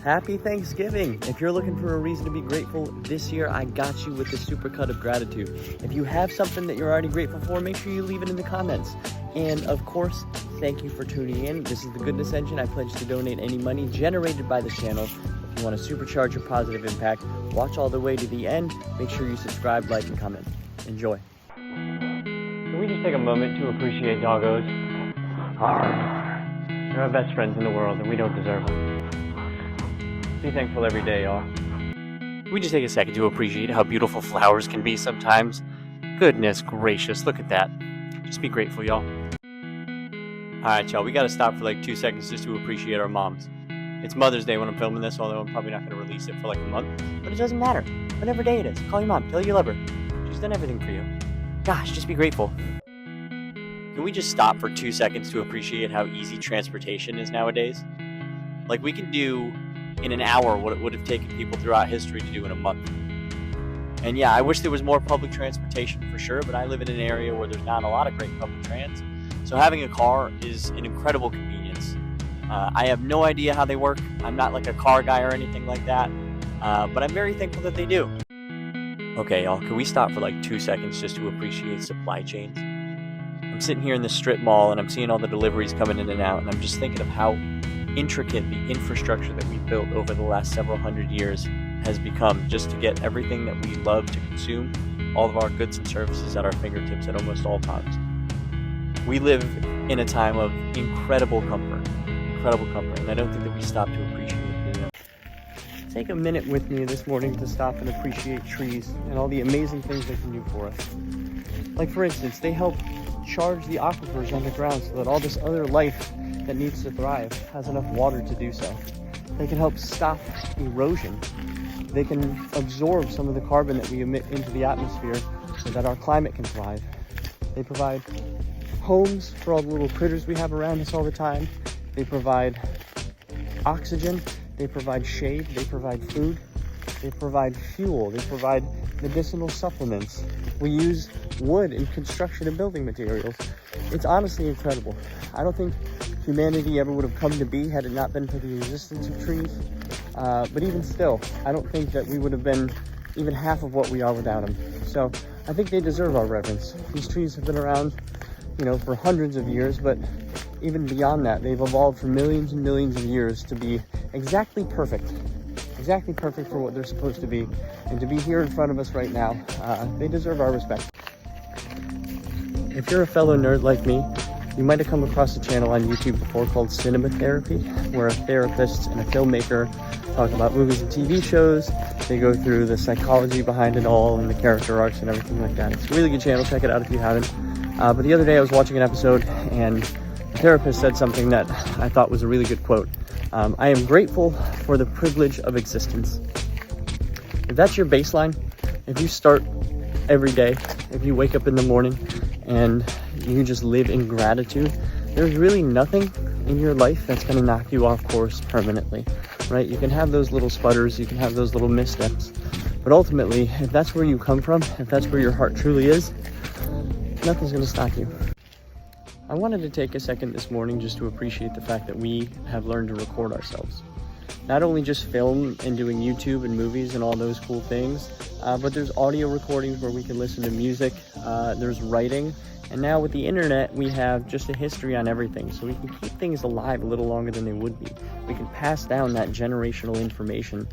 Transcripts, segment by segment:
Happy Thanksgiving! If you're looking for a reason to be grateful this year, I got you with the supercut of gratitude. If you have something that you're already grateful for, make sure you leave it in the comments. And of course, thank you for tuning in. This is the Goodness Engine. I pledge to donate any money generated by the channel. If you want to supercharge your positive impact, watch all the way to the end. Make sure you subscribe, like, and comment. Enjoy. Can we just take a moment to appreciate doggos? They're our best friends in the world, and we don't deserve them. Be thankful every day, y'all. Can we just take a second to appreciate how beautiful flowers can be sometimes? Goodness gracious, look at that. Just be grateful, y'all. Alright, y'all, we gotta stop for like 2 seconds just to appreciate our moms. It's Mother's Day when I'm filming this, although I'm probably not gonna release it for like a month. But it doesn't matter. Whatever day it is, call your mom, tell her you love her. She's done everything for you. Gosh, just be grateful. Can we just stop for 2 seconds to appreciate how easy transportation is nowadays? Like, we can do in an hour what it would have taken people throughout history to do in a month. And yeah, I wish there was more public transportation for sure, but I live in an area where there's not a lot of great public trans. So having a car is an incredible convenience. I have no idea how they work. I'm not like a car guy or anything like that, but I'm very thankful that they do. Okay, y'all, can we stop for like 2 seconds just to appreciate supply chains? I'm sitting here in the strip mall and I'm seeing all the deliveries coming in and out, and I'm just thinking of how intricate the infrastructure that we've built over the last several hundred years has become just to get everything that we love to consume, all of our goods and services at our fingertips at almost all times. We live in a time of incredible comfort, and I don't think that we stop to appreciate it enough. Take a minute with me this morning to stop and appreciate trees and all the amazing things they can do for us. Like, for instance, they help charge the aquifers underground so that all this other life that needs to thrive has enough water to do so. They can help stop erosion. They can absorb some of the carbon that we emit into the atmosphere so that our climate can thrive. They provide homes for all the little critters we have around us all the time. They provide oxygen. They provide shade. They provide food. They provide fuel. They provide medicinal supplements. We use wood in construction and building materials. It's honestly incredible. I don't think humanity ever would have come to be had it not been for the existence of trees. But even still, I don't think that we would have been even half of what we are without them. So I think they deserve our reverence. These trees have been around, for hundreds of years, but even beyond that, they've evolved for millions and millions of years to be exactly perfect for what they're supposed to be. And to be here in front of us right now, they deserve our respect. If you're a fellow nerd like me, you might have come across a channel on YouTube before called Cinema Therapy, where a therapist and a filmmaker talk about movies and TV shows. They go through the psychology behind it all and the character arcs and everything like that. It's a really good channel. Check it out if you haven't. But the other day I was watching an episode and the therapist said something that I thought was a really good quote. I am grateful for the privilege of existence. If that's your baseline, if you start every day, if you wake up in the morning and you just live in gratitude, there's really nothing in your life that's going to knock you off course permanently, right? You can have those little sputters, you can have those little missteps, but ultimately, if that's where you come from, if that's where your heart truly is, nothing's going to stop you. I wanted to take a second this morning just to appreciate the fact that we have learned to record ourselves. Not only just film and doing YouTube and movies and all those cool things, but there's audio recordings where we can listen to music, there's writing, and now with the internet, we have just a history on everything, so we can keep things alive a little longer than they would be. We can pass down that generational information.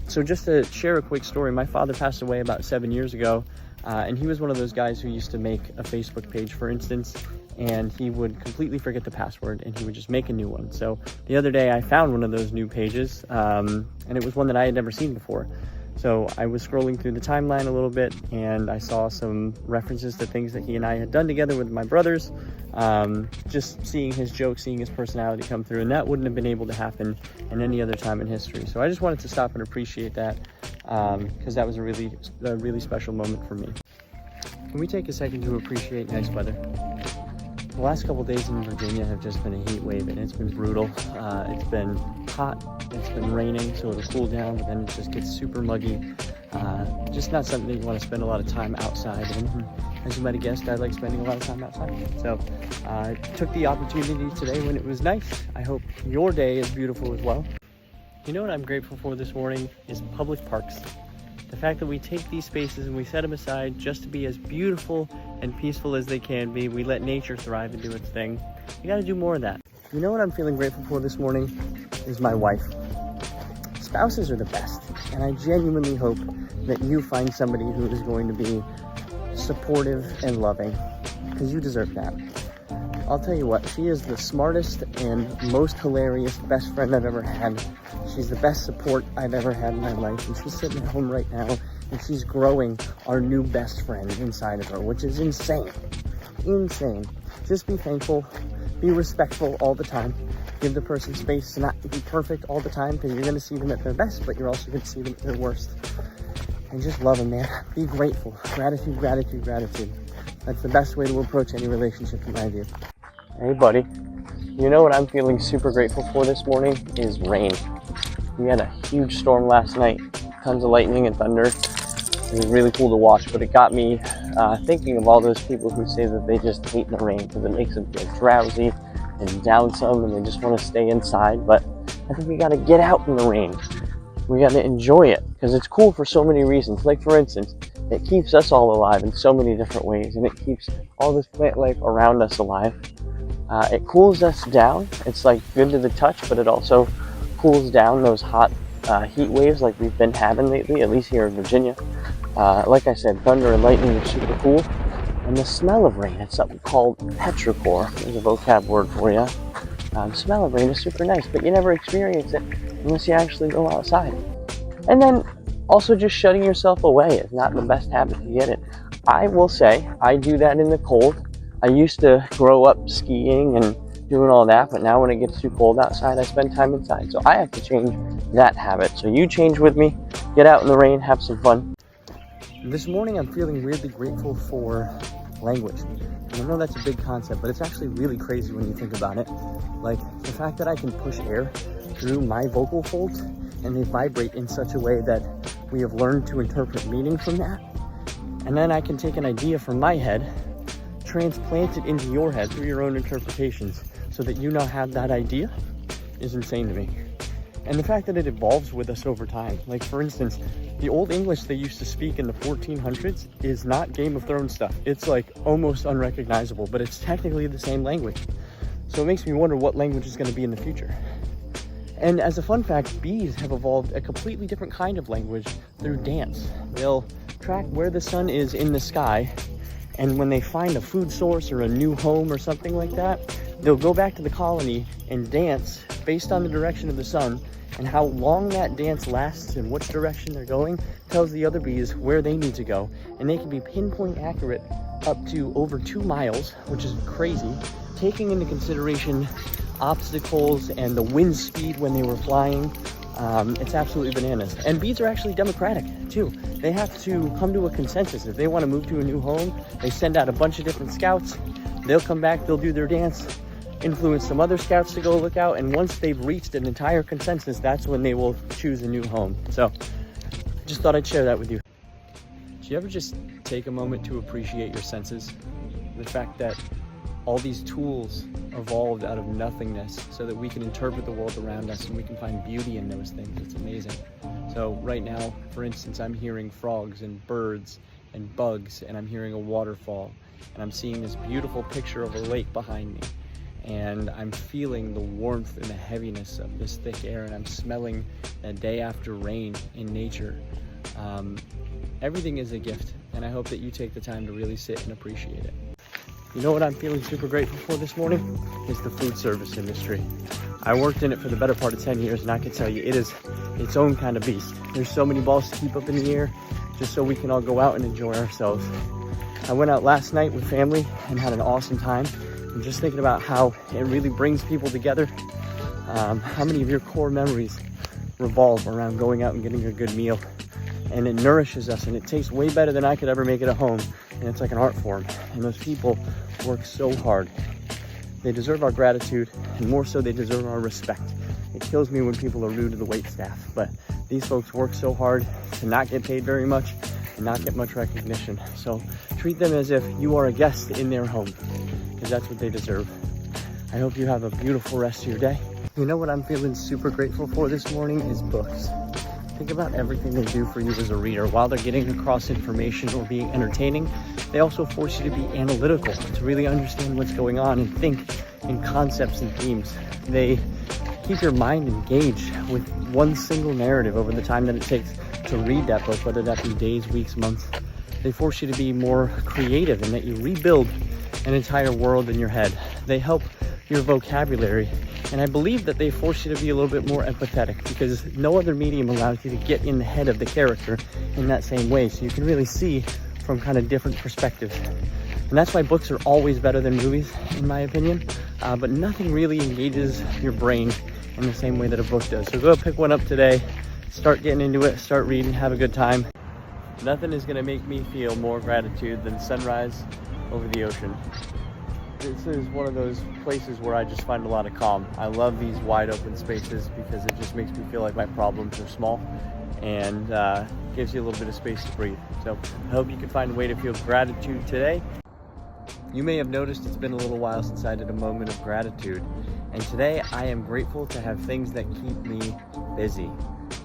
So just to share a quick story, my father passed away about 7 years ago, and he was one of those guys who used to make a Facebook page, for instance, and he would completely forget the password and he would just make a new one. So the other day I found one of those new pages, and it was one that I had never seen before. So I was scrolling through the timeline a little bit and I saw some references to things that he and I had done together with my brothers, just seeing his jokes, seeing his personality come through, and that wouldn't have been able to happen in any other time in history. So I just wanted to stop and appreciate that, because that was a really special moment for me. Can we take a second to appreciate nice weather? The last couple days in Virginia have just been a heat wave, and it's been brutal. It's been hot, it's been raining, so it'll cool down, but then it just gets super muggy. Just not something that you want to spend a lot of time outside in. As you might have guessed, I like spending a lot of time outside. So I took the opportunity today when it was nice. I hope your day is beautiful as well. You know what I'm grateful for this morning is public parks. The fact that we take these spaces and we set them aside just to be as beautiful and peaceful as they can be. We let nature thrive and do its thing. We gotta do more of that. You know what I'm feeling grateful for this morning is my wife. Spouses are the best, and I genuinely hope that you find somebody who is going to be supportive and loving, because you deserve that. I'll tell you what, she is the smartest and most hilarious best friend I've ever had. She's the best support I've ever had in my life, and she's sitting at home right now, and she's growing our new best friend inside of her, which is insane. Insane. Just be thankful, be respectful all the time. Give the person space to not be perfect all the time, because you're going to see them at their best, but you're also going to see them at their worst. And just love them, man. Be grateful. Gratitude, gratitude, gratitude. That's the best way to approach any relationship in my view. Hey, buddy. You know what I'm feeling super grateful for this morning is rain. We had a huge storm last night. Tons of lightning and thunder. It was really cool to watch, but it got me thinking of all those people who say that they just hate the rain because it makes them feel drowsy and down some, and they just want to stay inside. But I think we got to get out in the rain. We got to enjoy it because it's cool for so many reasons. Like, for instance, it keeps us all alive in so many different ways, and it keeps all this plant life around us alive. It cools us down. It's like good to the touch, but it also cools down those hot heat waves like we've been having lately, at least here in Virginia. Like I said, thunder and lightning are super cool. And the smell of rain, it's something called petrichor. There's a vocab word for you. The smell of rain is super nice, but you never experience it unless you actually go outside. And then also just shutting yourself away is not the best habit to get in. I will say I do that in the cold. I used to grow up skiing and doing all that, but now when it gets too cold outside, I spend time inside. So I have to change that habit. So you change with me, get out in the rain, have some fun. This morning I'm feeling weirdly grateful for language. And I know that's a big concept, but it's actually really crazy when you think about it. Like the fact that I can push air through my vocal folds and they vibrate in such a way that we have learned to interpret meaning from that. And then I can take an idea from my head, transplant it into your head through your own interpretations so that you now have that idea is insane to me. And the fact that it evolves with us over time. Like, for instance, the old English they used to speak in the 1400s is not Game of Thrones stuff. It's like almost unrecognizable, but it's technically the same language. So it makes me wonder what language is going to be in the future. And as a fun fact, bees have evolved a completely different kind of language through dance. They'll track where the sun is in the sky, and when they find a food source or a new home or something like that, they'll go back to the colony and dance based on the direction of the sun, and how long that dance lasts and which direction they're going tells the other bees where they need to go. And they can be pinpoint accurate up to over 2 miles, which is crazy, taking into consideration obstacles and the wind speed when they were flying. It's absolutely bananas. And bees are actually democratic too. They have to come to a consensus. If they want to move to a new home, they send out a bunch of different scouts. They'll come back, they'll do their dance, influence some other scouts to go look out, and once they've reached an entire consensus, that's when they will choose a new home. So just thought I'd share that with you. Do you ever just take a moment to appreciate your senses? The fact that all these tools evolved out of nothingness so that we can interpret the world around us and we can find beauty in those things. It's amazing. So right now, for instance, I'm hearing frogs and birds and bugs, and I'm hearing a waterfall, and I'm seeing this beautiful picture of a lake behind me, and I'm feeling the warmth and the heaviness of this thick air, and I'm smelling a day after rain in nature. Everything is a gift, and I hope that you take the time to really sit and appreciate it. You know what I'm feeling super grateful for this morning? Is the food service industry. I worked in it for the better part of 10 years, and I can tell you it is its own kind of beast. There's so many balls to keep up in the air just so we can all go out and enjoy ourselves. I went out last night with family and had an awesome time. And just thinking about how it really brings people together. How many of your core memories revolve around going out and getting a good meal? And it nourishes us, and it tastes way better than I could ever make it at home. And it's like an art form. And those people work so hard. They deserve our gratitude, and more so they deserve our respect. It kills me when people are rude to the wait staff, but these folks work so hard to not get paid very much and not get much recognition. So treat them as if you are a guest in their home, because that's what they deserve. I hope you have a beautiful rest of your day. You know what I'm feeling super grateful for this morning is books. Think about everything they do for you as a reader. While they're getting across information or being entertaining, they also force you to be analytical, to really understand what's going on and think in concepts and themes. They keep your mind engaged with one single narrative over the time that it takes to read that book, whether that be days, weeks, months. They force you to be more creative and that you rebuild an entire world in your head. They help your vocabulary, and I believe that they force you to be a little bit more empathetic, because no other medium allows you to get in the head of the character in that same way, so you can really see from kind of different perspectives. And that's why books are always better than movies, in my opinion, but nothing really engages your brain in the same way that a book does. So go pick one up today, start getting into it, start reading, have a good time. Nothing is going to make me feel more gratitude than sunrise over the ocean. This is one of those places where I just find a lot of calm. I love these wide open spaces because it just makes me feel like my problems are small and gives you a little bit of space to breathe. So I hope you can find a way to feel gratitude today. You may have noticed it's been a little while since I did a moment of gratitude, and today I am grateful to have things that keep me busy.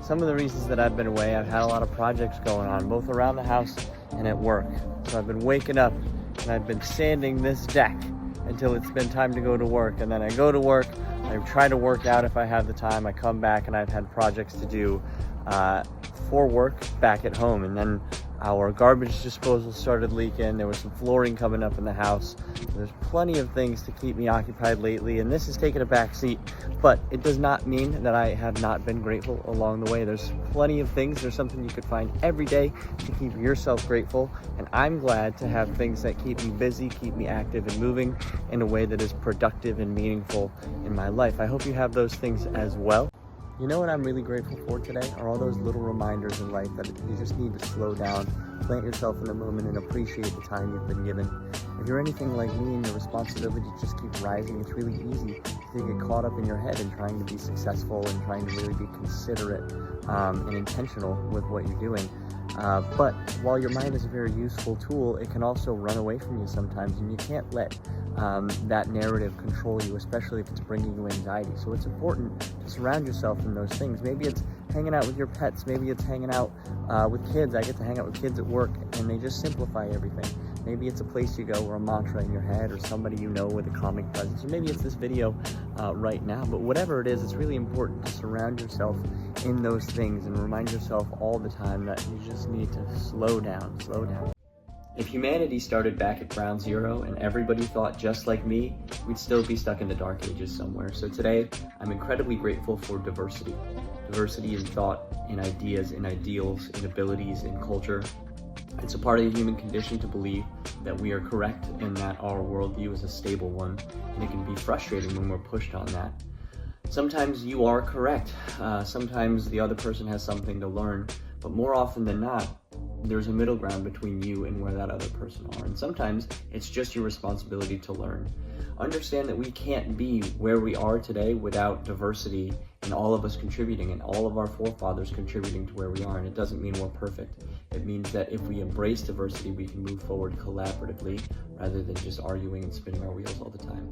Some of the reasons that I've been away, I've had a lot of projects going on, both around the house and at work. So I've been waking up and I've been sanding this deck until it's been time to go to work. And then I go to work, I try to work out if I have the time, I come back and I've had projects to do for work back at home. And then our garbage disposal started leaking. There was some flooring coming up in the house. There's plenty of things to keep me occupied lately, and this has taken a back seat, but it does not mean that I have not been grateful along the way. There's plenty of things. There's something you could find every day to keep yourself grateful, and I'm glad to have things that keep me busy, keep me active and moving in a way that is productive and meaningful in my life. I hope you have those things as well. You know what I'm really grateful for today are all those little reminders in life that you just need to slow down, plant yourself in the moment, and appreciate the time you've been given. If you're anything like me and your responsibilities just keep rising, it's really easy to get caught up in your head and trying to be successful and trying to really be considerate and intentional with what you're doing. But while your mind is a very useful tool, it can also run away from you sometimes, and you can't let that narrative control you, especially if it's bringing you anxiety. So it's important to surround yourself in those things. Maybe it's hanging out with your pets, maybe it's hanging out with kids. I get to hang out with kids at work, and they just simplify everything. Maybe it's a place you go or a mantra in your head or somebody you know with a calming presence, or maybe it's this video right now. But whatever it is, it's really important to surround yourself in those things and remind yourself all the time that you just need to slow down, slow down. If humanity started back at ground zero and everybody thought just like me, we'd still be stuck in the dark ages somewhere. So today, I'm incredibly grateful for diversity. Diversity in thought, in ideas, in ideals, in abilities, in culture. It's a part of the human condition to believe that we are correct and that our worldview is a stable one, and it can be frustrating when we're pushed on that. Sometimes you are correct. Sometimes the other person has something to learn, but more often than not, there's a middle ground between you and where that other person are. And sometimes it's just your responsibility to learn. Understand that we can't be where we are today without diversity and all of us contributing and all of our forefathers contributing to where we are. And it doesn't mean we're perfect. It means that if we embrace diversity, we can move forward collaboratively rather than just arguing and spinning our wheels all the time.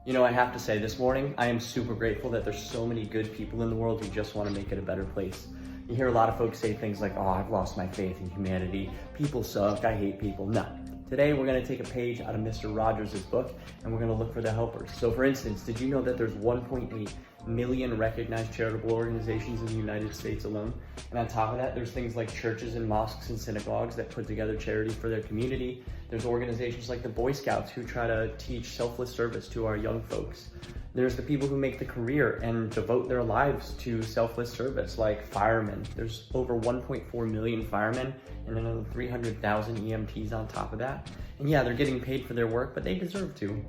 You know, I have to say, this morning, I am super grateful that there's so many good people in the world who just want to make it a better place. You hear a lot of folks say things like, oh, I've lost my faith in humanity. People suck, I hate people. No. Today, we're going to take a page out of Mr. Rogers' book, and we're going to look for the helpers. So for instance, did you know that there's 1.8 million recognized charitable organizations in the United States alone? And on top of that, there's things like churches and mosques and synagogues that put together charities for their community. There's organizations like the Boy Scouts who try to teach selfless service to our young folks. There's the people who make the career and devote their lives to selfless service, like firemen. There's over 1.4 million firemen and another 300,000 EMTs on top of that. And yeah, they're getting paid for their work, but they deserve to.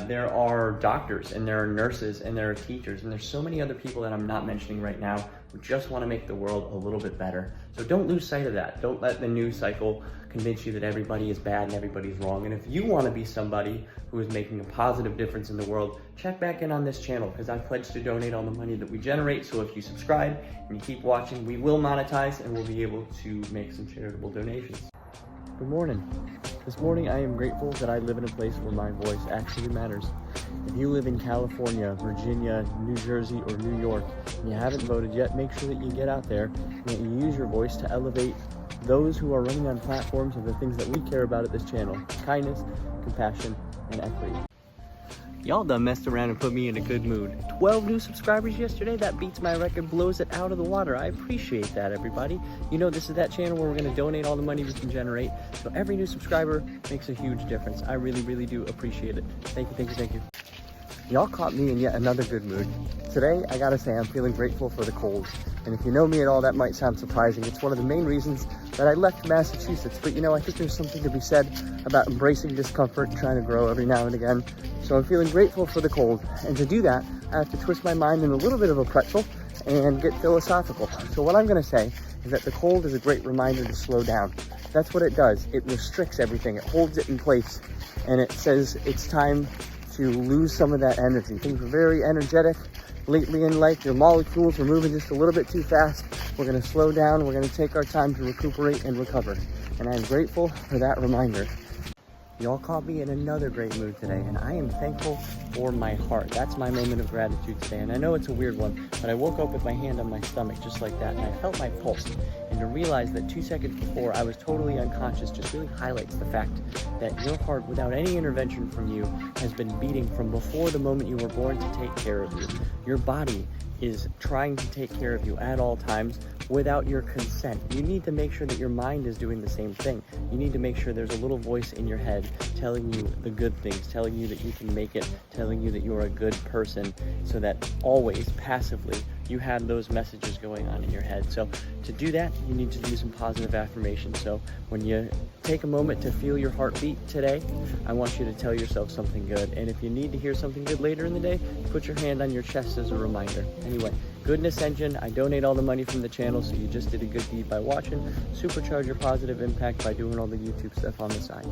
There are doctors and there are nurses and there are teachers and there's so many other people that I'm not mentioning right now who just want to make the world a little bit better. So don't lose sight of that. Don't let the news cycle convince you that everybody is bad and everybody's wrong. And if you want to be somebody who is making a positive difference in the world, check back in on this channel because I pledge to donate all the money that we generate. So if you subscribe and you keep watching, we will monetize and we'll be able to make some charitable donations. Good morning. This morning I am grateful that I live in a place where my voice actually matters. If you live in California, Virginia, New Jersey, or New York, and you haven't voted yet, make sure that you get out there and that you use your voice to elevate those who are running on platforms of the things that we care about at this channel: kindness, compassion, and equity. Y'all done messed around and put me in a good mood. 12 new subscribers yesterday, that beats my record, blows it out of the water. I appreciate that, everybody. You know, this is that channel where we're gonna donate all the money we can generate, so every new subscriber makes a huge difference. I really, really do appreciate it. Thank you, thank you, thank you. Y'all caught me in yet another good mood. Today, I gotta say, I'm feeling grateful for the cold. And if you know me at all, that might sound surprising. It's one of the main reasons that I left Massachusetts. But you know, I think there's something to be said about embracing discomfort and trying to grow every now and again. So I'm feeling grateful for the cold. And to do that, I have to twist my mind in a little bit of a pretzel and get philosophical. So what I'm gonna say is that the cold is a great reminder to slow down. That's what it does. It restricts everything. It holds it in place. And it says it's time to lose some of that energy. Things were very energetic lately in life. Your molecules are moving just a little bit too fast. We're gonna slow down. We're gonna take our time to recuperate and recover. And I'm grateful for that reminder. Y'all caught me in another great mood today, and I am thankful for my heart. That's my moment of gratitude today. And I know it's a weird one, but I woke up with my hand on my stomach just like that, and I felt my pulse. And to realize that 2 seconds before I was totally unconscious just really highlights the fact that your heart, without any intervention from you, has been beating from before the moment you were born to take care of you. Your body is trying to take care of you at all times without your consent. You need to make sure that your mind is doing the same thing. You need to make sure there's a little voice in your head telling you the good things, telling you that you can make it, telling you that you're a good person, so that always, passively, you have those messages going on in your head. So to do that, you need to do some positive affirmations. So when you take a moment to feel your heartbeat today, I want you to tell yourself something good. And if you need to hear something good later in the day, put your hand on your chest as a reminder. Anyway, Goodness Engine, I donate all the money from the channel, so you just did a good deed by watching. Supercharge your positive impact by doing all the YouTube stuff on the side.